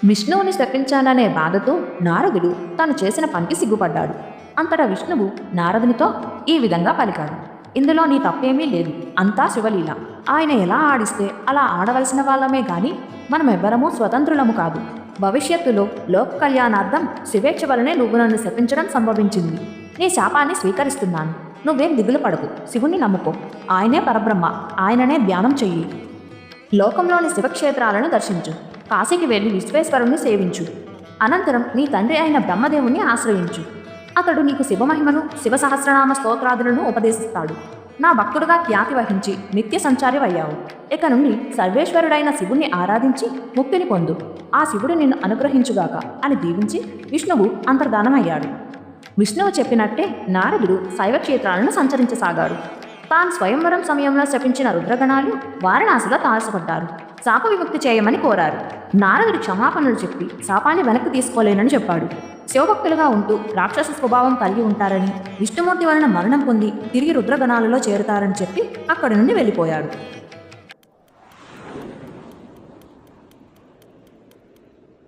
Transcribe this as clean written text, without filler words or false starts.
విష్ణువుని శపించాననే బాధతో నారదుడు తాను చేసిన పనికి సిగ్గుపడ్డాడు. అంతటా విష్ణువు నారదునితో ఈ విధంగా పలికాడు: ఇందులో నీ తప్పేమీ లేదు, అంతా శివలీల. ఆయన ఎలా ఆడిస్తే అలా ఆడవలసిన వాళ్ళమే గాని మనమెవ్వరమూ స్వతంత్రులము కాదు. భవిష్యత్తులో లోక కళ్యాణార్థం శివేచ్ఛ వలనే నువ్వు నన్ను శపించడం సంభవించింది. నీ శాపాన్ని స్వీకరిస్తున్నాను. నువ్వేం దిగులు పడకు, శివుణ్ణి నమ్ముకో. ఆయనే పరబ్రహ్మ, ఆయననే ధ్యానం చెయ్యి. లోకంలోని శివక్షేత్రాలను దర్శించు. కాశీకి వెళ్లి విశ్వేశ్వరుణ్ణి సేవించు. అనంతరం నీ తండ్రి అయిన బ్రహ్మదేవుణ్ణి ఆశ్రయించు. అతడు నీకు శివమహిమను, శివ సహస్రనామ స్తోత్రాదులను ఉపదేశిస్తాడు. నా భక్తుడుగా ఖ్యాతి వహించి నిత్య సంచారివయ్యావు. ఇక నుండి సర్వేశ్వరుడైన శివుణ్ణి ఆరాధించి ముక్తిని పొందు. ఆ శివుడు నిన్ను అనుగ్రహించుగాక అని దీవించి విష్ణువు అంతర్ధానమయ్యాడు. విష్ణువు చెప్పినట్టే నారదుడు శైవక్షేత్రాలను సంచరించసాగాడు. తాను స్వయంవరం సమయంలో శపించిన రుద్రగణాలు వారణాసిలో తారసపడ్డారు. శాప విముక్తి చేయమని కోరారు. నారదుడు క్షమాపణలు చెప్పి శాపాన్ని వెనక్కి తీసుకోలేనని చెప్పాడు. శివభక్తులుగా ఉంటూ రాక్షస స్వభావం కలిగి ఉంటారని, విష్ణుమూర్తి వలన మరణం పొంది తిరిగి రుద్రగణాలలో చేరుతారని చెప్పి అక్కడి నుండి వెళ్ళిపోయాడు.